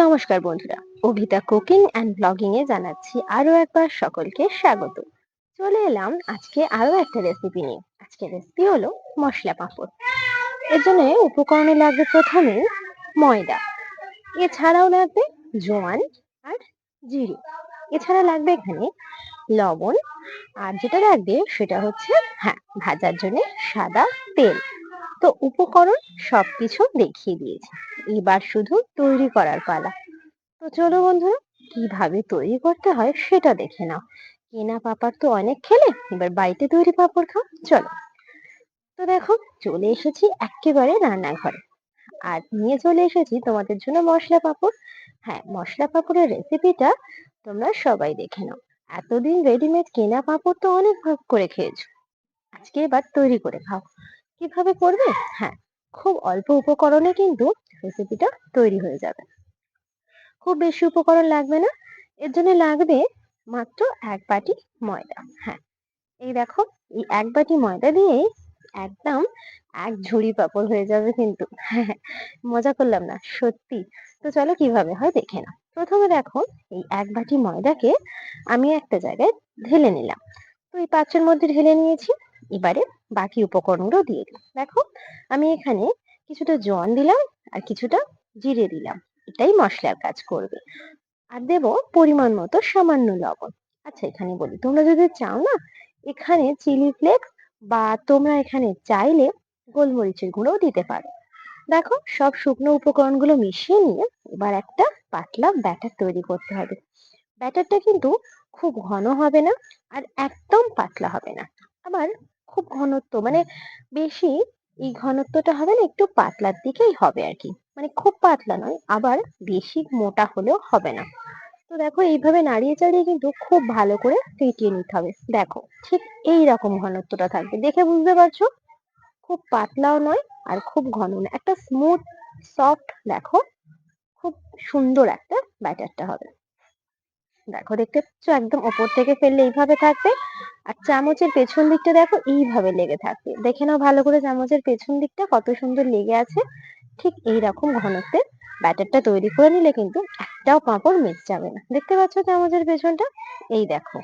নমস্কার বন্ধুরা, অভিতা cooking and blogging এ জানাচ্ছি আরো একবার সকলকে স্বাগত। চলে এলাম আজকে আরো একটা রেসিপি নিয়ে। আজকে রেসিপি হলো মশলা পাঁপড়। এর জন্য উপকরণে লাগবে প্রথমে ময়দা, এছাড়াও লাগবে জোয়ান আর জিরে, এছাড়া লাগবে এখানে লবণ, আর যেটা লাগবে সেটা হচ্ছে ভাজার জন্য সাদা তেল। তো উপকরণ সবকিছু দেখিয়ে দিয়েছি, এবার শুধু তৈরি করার পালা। তো চলো বন্ধুরা, কিভাবে তৈরি করতে হয় সেটা দেখে নাও। কেনা পাঁপড় তো অনেক খেলে, এবার বাড়িতে তৈরি পাঁপড় খাও, চলো। তো দেখো, চলে এসেছি একেবারে রান্নাঘরে, আর নিয়ে চলে এসেছি তোমাদের জন্য মশলা পাঁপড়। মশলা পাঁপড়ের রেসিপিটা তোমরা সবাই দেখে নাও। এতদিন রেডিমেড কেনা পাঁপড় তো অনেক ভাগ করে খেয়েছো, আজকে এবার তৈরি করে খাও। কিভাবে করবে? হ্যাঁ, খুব অল্প উপকরণে কিন্তু রেসিপিটা তৈরি হয়ে যাবে। খুব বেশি উপকরণ লাগবে না। এর জন্য লাগবে মাত্র 1 বাটি ময়দা। এই দেখো, এই 1 বাটি ময়দা দিয়েই একদম 1 ঝুড়ি পাঁপড় হয়ে যাবে কিন্তু। মজা করলাম না, সত্যি। তো চলো কিভাবে হয় দেখে নাও। প্রথমে দেখো, এই 1 বাটি ময়দাকে আমি একটা জায়গায় ঢেলে নিলাম। তো এই পাত্রের মধ্যে ঢেলে নিয়েছি। এবারে বাকি উপকরণগুলো দিয়ে দিই। দেখো, আমি এখানে কিছুটা জোয়ান দিলাম আর কিছুটা জিরে দিলাম, এটাই মশলার কাজ করবে। আর দেব পরিমাণ মতো সামান্য লবণ। আচ্ছা, এখানে বলি, তোমরা যদি চাও না, এখানে চিলি ফ্লেক্স বা তোমরা এখানে চাইলে গোলমরিচের গুঁড়োও দিতে পারো। দেখো, সব শুকনো উপকরণগুলো মিশিয়ে নিয়ে এবার একটা পাতলা ব্যাটার তৈরি করতে হবে। ব্যাটারটা কিন্তু খুব ঘন হবে না, আর একদম পাতলা হবে না। আবার খুব ঘনত্ব মানে বেশি, এই ঘনত্বটা হবে না, একটু পাতলার দিকেই হবে আর কি। মানে খুব পাতলা নয়, আবার বেশি মোটা হলেও হবে না। তো দেখো, এইভাবে নাড়িয়ে চাড়িয়ে কিন্তু খুব ভালো করে ফেটিয়ে নিতে হবে। দেখো, ঠিক এই রকম ঘনত্বটা থাকবে, দেখে বুঝতে পারছো? খুব পাতলাও নয় আর খুব ঘন না, একটা স্মুথ সফট, দেখো খুব সুন্দর একটা ব্যাটারটা হবে। দেখো, দেখতে পাচ্ছ একদম ওপর থেকে ফেললে এইভাবে থাকবে, আর চামচের পেছন দিকটা দেখো এইভাবে লেগে থাকবে। দেখে নাও ভালো করে, চামচের পেছন দিকটা কত সুন্দর লেগে আছে। ঠিক এই রকম ঘনত্বের ব্যাটারটা তৈরি করে নিলে কিন্তু একটাও পাঁপড় মিস যাবে না। দেখতে পাচ্ছ চামচের পেছনটা? এই দেখো।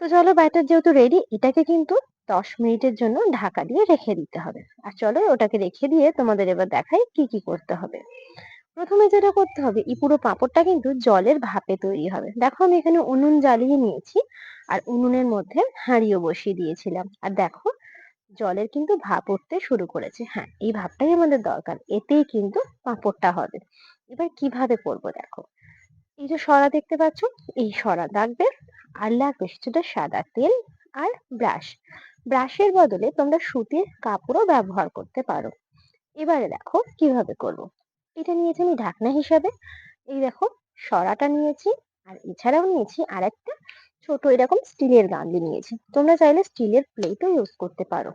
তো চলো, ব্যাটার যেহেতু রেডি, এটাকে কিন্তু 10 মিনিটের জন্য ঢাকা দিয়ে রেখে দিতে হবে। আর চলো, ওটাকে রেখে দিয়ে তোমাদের এবার দেখাই কি কি করতে হবে। প্রথমে যেটা করতে হবে, এই পুরো পাঁপড়টা কিন্তু জলের ভাপে তৈরি হবে। দেখো, আমি এখানে উনুন জ্বালিয়ে নিয়েছি, আর উনুনের মধ্যে হাঁড়িও বসিয়ে দিয়েছিলাম। আর দেখো, জলের কিন্তু ভাপ উঠতে শুরু করেছে। এই ভাপটাই আমাদের দরকার, এতেই কিন্তু পাঁপড়টা হবে। এবার কিভাবে করবো দেখো, এই যে সরা দেখতে পাচ্ছ, এই সরা লাগবে। আর লাগবে কিছুটা সাদা তেল আর ব্রাশ। ব্রাশের বদলে তোমরা সুতির কাপড়ও ব্যবহার করতে পারো। এবারে দেখো কিভাবে করব। এটা নিয়েছি আমি ঢাকনা হিসাবে। এই দেখো, সরাটা নিয়েছি, আর এছাড়াও নিয়েছি আরেকটা ছোট এরকম স্টিলের গামলি নিয়েছি। তোমরা চাইলে স্টিলের প্লেটও ইউজ করতে পারো।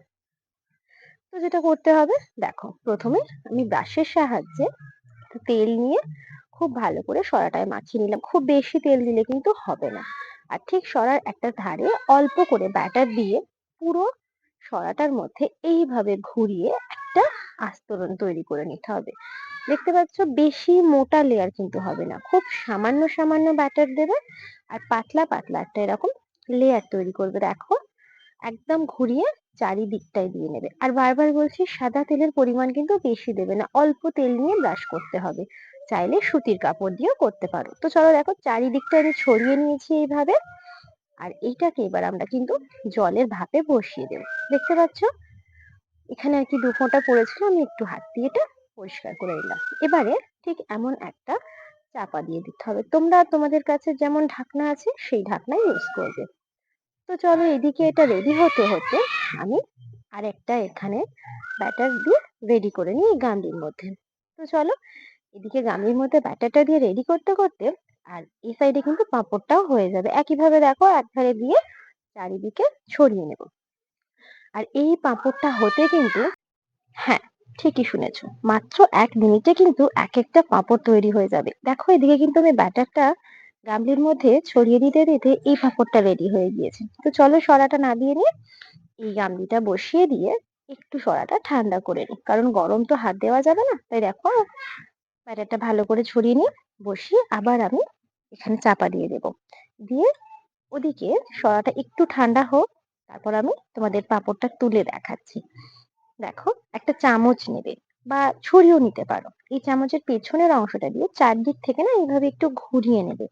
তো যেটা করতে হবে, দেখো প্রথমে আমি ব্রাশের সাহায্যে তেল নিয়ে খুব ভালো করে সরাটায় মাখিয়ে নিলাম। খুব বেশি তেল দিলে কিন্তু হবে না। আর ঠিক সরার একটা ধারে অল্প করে ব্যাটার দিয়ে পুরো সরাটার মধ্যে এইভাবে ঘুরিয়ে একটা আস্তরণ তৈরি করে নিতে হবে। দেখতে পাচ্ছ, বেশি মোটা লেয়ার কিন্তু হবে না, খুব সামান্য সামান্য ব্যাটার দেবে, আর পাতলা পাতলা একটা এরকম লেয়ার তৈরি করবে। দেখো, একদম ঘুরিয়ে চারিদিকটাই দিয়ে নেবে। আর বারবার বলছি, সাদা তেলের পরিমাণ কিন্তু বেশি দেবে না, অল্প তেল নিয়ে ব্রাশ করতে হবে। চাইলে সুতির কাপড় দিয়েও করতে পারো। তো চলো, দেখো চারিদিকটা আমি ছড়িয়ে নিয়েছি এইভাবে। আর এইটাকে এবার আমরা কিন্তু জলের ভাপে বসিয়ে দেবো। দেখতে পাচ্ছ, এখানে আর কি 2 ফোঁটা পড়েছিল, আমি একটু হাত দিয়ে এটা পরিষ্কার করে নিলাম। এবারে ঠিক এমন একটা চাপা দিয়ে দিতে হবে। তোমরা তোমাদের কাছে যেমন ঢাকনা আছে সেই ঢাকনাই ইউজ করবে। তো চলো, এদিকে এটা রেডি হতে হতে আমি আরেকটা এখানে ব্যাটার দিয়ে রেডি করে নিই গামলির মধ্যে। তো চলো, এদিকে গামলির মধ্যে ব্যাটারটা দিয়ে রেডি করতে করতে আর এই সাইডে কিন্তু পাঁপড়টাও হয়ে যাবে। একইভাবে দেখো, একধারে দিয়ে চারিদিকে ছড়িয়ে নেব। আর এই পাঁপড়টা হতে কিন্তু, হ্যাঁ ঠিকই শুনেছো, মাত্র 1 মিনিটে কিন্তু এক একটা পাঁপড় তৈরি হয়ে যাবে। দেখো, এদিকে কিন্তু আমি ব্যাটারটা গামলির মধ্যে ছড়িয়ে দিতে দিতে এই পাঁপড়টা রেডি হয়ে গিয়েছে। তো চলো, সরাটা নামিয়ে নিয়ে এই গামলিটা বসিয়ে দিয়ে একটু সরাটা ঠান্ডা করে নিই, কারণ গরম তো হাত দেওয়া যাবে না। তাই দেখো, ব্যাটারটা ভালো করে ছড়িয়ে নিয়ে বসিয়ে আবার আমি এখানে চাপা দিয়ে দেব। দিয়ে ওদিকে সরাটা একটু ঠান্ডা হোক, তারপর আমি তোমাদের পাঁপড়টা তুলে দেখাচ্ছি। দেখো, একটা চামচ নেবে বা ছুরিও নিতে পারো। এই চামচের পেছনের অংশটা দিয়ে চারদিক থেকে না এইভাবে একটু ঘুরিয়ে নেবে,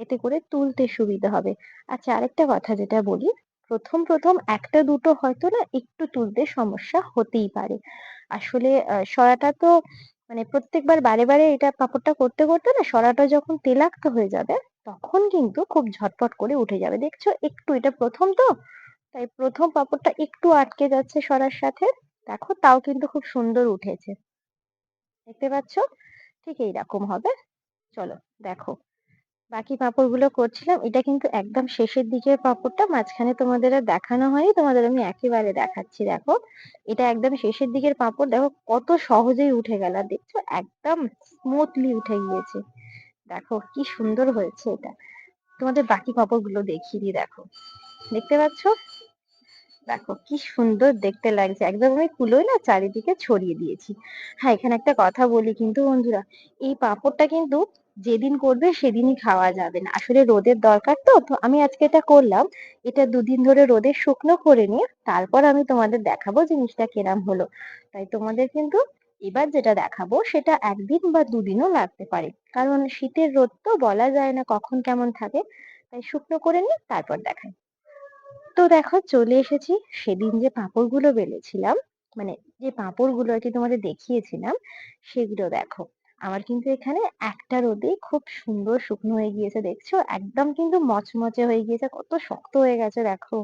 এতে করে তুলতে সুবিধা হবে। আচ্ছা, আরেকটা কথা যেটা বলি, প্রথম প্রথম একটা দুটো হয়তো না একটু তুলতে সমস্যা হতেই পারে। আসলে সরাটা তো মানে প্রত্যেকবার বারে বারে এটা পাঁপড়টা করতে করতে না সরাটা যখন তেলাক্ত হয়ে যাবে, তখন কিন্তু খুব ঝটপট করে উঠে যাবে। দেখছো, একটু এটা প্রথম তো, তাই প্রথম পাঁপড়টা একটু আটকে যাচ্ছে সরার সাথে। দেখো, তাও কিন্তু খুব সুন্দর উঠেছে। দেখতে পাচ্ছ? ঠিক এইরকম হবে। চলো দেখো, বাকি পাঁপড়গুলো করছিলাম। এটা কিন্তু একদম শেষের দিকের পাঁপড়টা, মাঝখানে তোমাদের আর দেখানো হয়নি, তোমাদের আমি একেবারে দেখাচ্ছি। দেখো, এটা একদম শেষের দিকের পাঁপড়। দেখো কত সহজেই উঠে গেল, আর দেখছো একদম স্মুথলি উঠে গিয়েছে। দেখো কি সুন্দর হয়েছে এটা। তোমাদের বাকি পাঁপড়গুলো দেখিয়ে দিই। দেখো, দেখতে পাচ্ছ? দেখো কি সুন্দর দেখতে লাগছে, একদম আমি কুলোই না চারিদিকে ছড়িয়ে দিয়েছি। হ্যাঁ, এখানে একটা কথা বলি কিন্তু বন্ধুরা, এই পাঁপড়টা কিন্তু যেদিন করবে সেদিনই খাওয়া যাবে না। আসলে রোদের দরকার তো, তো আমি আজকে এটা করলাম। এটা দুদিন ধরে রোদে শুকনো করে নিয়ে তারপর আমি তোমাদের দেখাবো জিনিসটা কিরাম হলো। তাই তোমাদের কিন্তু এবার যেটা দেখাবো সেটা একদিন বা দুদিনও লাগতে পারে, কারণ শীতের রোদ তো বলা যায় না কখন কেমন থাকে। তাই শুকনো করে নিয়ে তারপর দেখাই। তো দেখো, চলে এসেছি। সেদিন যে পাঁপড়গুলো বেলেছিলাম, মানে যে পাঁপড়গুলো আর কি তোমাদের দেখিয়েছিলাম, সেগুলো দেখো আমার কিন্তু এখানে একটা রোদেই খুব সুন্দর শুকনো হয়ে গিয়েছে। দেখছো, একদম কিন্তু মচমচে হয়ে গিয়েছে, কত শক্ত হয়ে গেছে দেখো।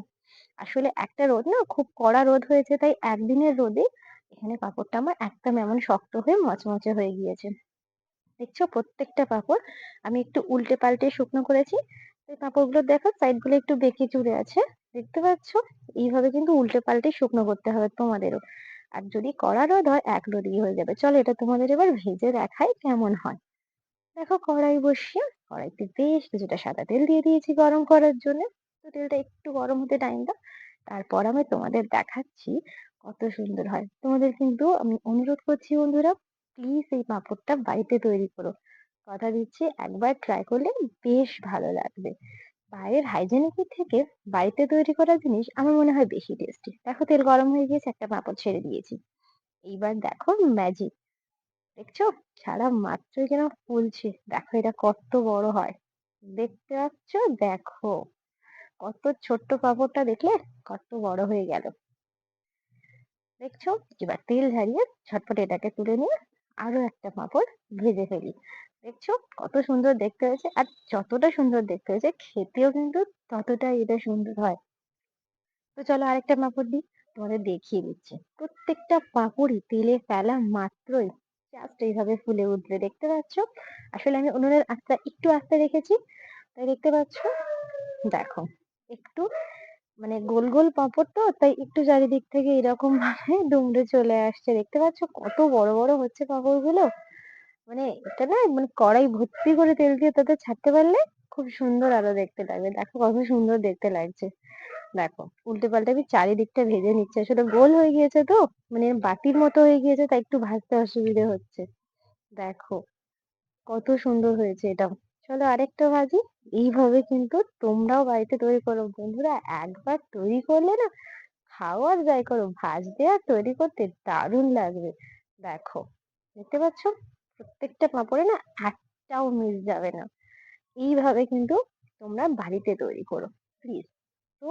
আসলে একটা রোদ না খুব কড়া রোদ হয়েছে, তাই একদিনের রোদে এখানে পাঁপড়টা আমার একদম এমন শক্ত হয়ে মচমচে হয়ে গিয়েছে। দেখছো, প্রত্যেকটা পাঁপড় আমি একটু উল্টে পাল্টে শুকনো করেছি। এই পাঁপড়গুলো দেখো সাইড গুলো একটু বেঁকে চুড়ে আছে, দেখতে পাচ্ছ? এইভাবে কিন্তু উল্টে পাল্টে শুকনো করতে হবে তোমাদেরও। আর যদি কড়া রোদ হয় এক রোদেই হয়ে যাবে। চলো, এটা তোমাদের এবার ভেজে দেখাই কেমন হয়। দেখো, কড়াই বসিয়ে কড়াইতে বেশ কিছুটা সাদা তেল দিয়ে দিয়েছি গরম করার জন্য। তো তেলটা একটু গরম হতে টাইম দাও, তারপর আমি তোমাদের দেখাচ্ছি কত সুন্দর হয়। তোমাদের কিন্তু আমি অনুরোধ করছি বন্ধুরা, প্লিজ এই পাঁপড়টা বাড়িতে তৈরি করো। কথা দিচ্ছি, একবার ট্রাই করলে বেশ ভালো লাগবে। বাইরের হাইজেনিকের থেকে বাড়িতে তৈরি করা জিনিস আমার মনে হয় বেশি টেস্টি। দেখো, তেল গরম হয়ে গিয়েছে, একটা পাঁপড় ছেড়ে দিয়েছি। এইবার দেখো ম্যাজিক, দেখছো ছাড়া মাত্রই যেন ফুলছে। দেখো এটা কত বড় হয়, দেখতে পাচ্ছ? দেখো কত ছোট্ট পাঁপড়টা, দেখলে কত বড় হয়ে গেল। দেখছো, এবার তেল ঝারিয়ে ঝটপট এটাকে তুলে নিয়ে আরো একটা পাঁপড় ভেজে ফেলি। দেখছো কত সুন্দর দেখতে হয়েছে, আর যতটা সুন্দর দেখতে হয়েছে খেতেও কিন্তু ততটাই এটা সুন্দর হয়। তো চলো আরেকটা পাঁপড় দিই, তোমাদের দেখিয়ে দিচ্ছি। প্রত্যেকটা পাঁপড়ই তেলে ফেলা মাত্রই জাস্ট এইভাবে ফুলে উঠবে, দেখতে পাচ্ছ? আসলে আমি উনুনের আঁচটা একটু আস্তে রেখেছি, তাই দেখতে পাচ্ছ। দেখো, একটু মানে গোল গোল পাঁপড় তো, তাই একটু চারিদিক থেকে এরকম ভাবে দুমড়ে চলে আসছে। দেখতে পাচ্ছ কত বড় বড় হচ্ছে পাঁপড় গুলো। মানে এটা না মানে কড়াই ভর্তি করে তেল দিয়ে তাতে ছাড়তে পারলে খুব সুন্দর আরো দেখতে লাগবে। দেখো কত সুন্দর দেখতে লাগছে। দেখো, উল্টে পাল্টে আমি চারিদিকটা ভেজে নিচ্ছি। আসলে গোল হয়ে গিয়েছে তো, মানে বাটির মতো হয়ে গিয়েছে, তাই একটু ভাজতে অসুবিধে হচ্ছে। দেখো কত সুন্দর হয়েছে এটা। চলো আরেকটা ভাজি। এইভাবে কিন্তু তোমরাও বাড়িতে তৈরি করো বন্ধুরা, একবার তৈরি করলে না খাও আর যাই করো, ভাজতে আর তৈরি করতে দারুণ লাগবে। দেখো, দেখতে পাচ্ছ? প্রত্যেকটা পাঁপড়ে না একটাও মিস যাবে না। এইভাবে কিন্তু তোমরা বাড়িতে তৈরি করো প্লিজ। তো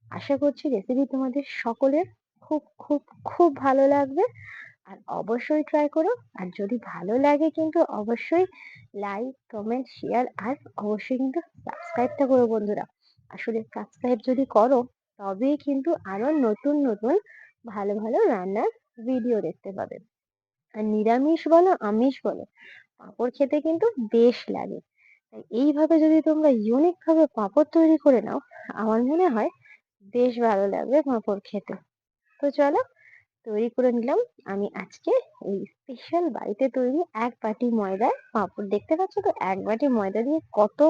আশা করছি রেসিপি তোমাদের সকলের খুব খুব খুব ভালো লাগবে। আর অবশ্যই ট্রাই করো। আর যদি ভালো লাগে কিন্তু অবশ্যই লাইক, কমেন্ট, শেয়ার আর অবশ্যই কিন্তু সাবস্ক্রাইবটা করো বন্ধুরা। আসলে সাবস্ক্রাইব যদি করো তবেই কিন্তু আরো নতুন নতুন ভালো ভালো রান্নার ভিডিও দেখতে পাবে। আর নিরামিষ বলো আমিষ বলো, পাঁপড় খেতে কিন্তু বেশ লাগে। তাই এইভাবে যদি তোমরা ইউনিক ভাবে পাঁপড় তৈরি করে নাও, আমার মনে হয় বেশ ভালো লাগবে পাঁপড় খেতে। তো চলো, তৈরি করে নিলাম আমি আজকে এই স্পেশাল বাড়িতে তৈরি 1 বাটি ময়দার পাঁপড়। দেখতে পাচ্ছ তো 1 বাটি ময়দা দিয়ে কত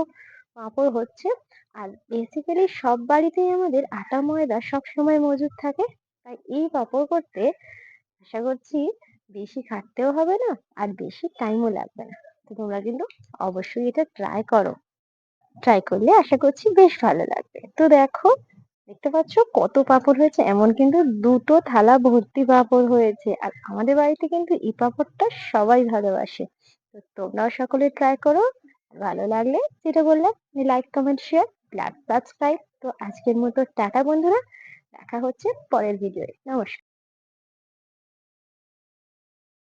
পাঁপড় হচ্ছে। আর বেসিক্যালি সব বাড়িতেই আমাদের আটা ময়দা সব সময় মজুদ থাকে, তাই এই পাঁপড় করতে আশা করছি বেশি খাটতেও হবে না আর বেশি টাইমও লাগবে না। তো তোমরা কিন্তু অবশ্যই এটা ট্রাই করো। ট্রাই করলে আশা করছি বেশ ভালো লাগবে। তো দেখো, দেখতে পাচ্ছ কত পাঁপড় হয়েছে? এমন কিন্তু ২ টো থালা ভর্তি পাঁপড় হয়েছে। আর আমাদের বাড়িতে কিন্তু এই পাঁপড়টা সবাই ভালোবাসে। তো তোমরাও সকলে ট্রাই করো। ভালো লাগলে যেটা বললাম, like, comment, share, plus subscribe. তো আজকের মতো টাটা বন্ধুরা। দেখা হচ্ছে পরের ভিডিওয়ে। নমস্কার।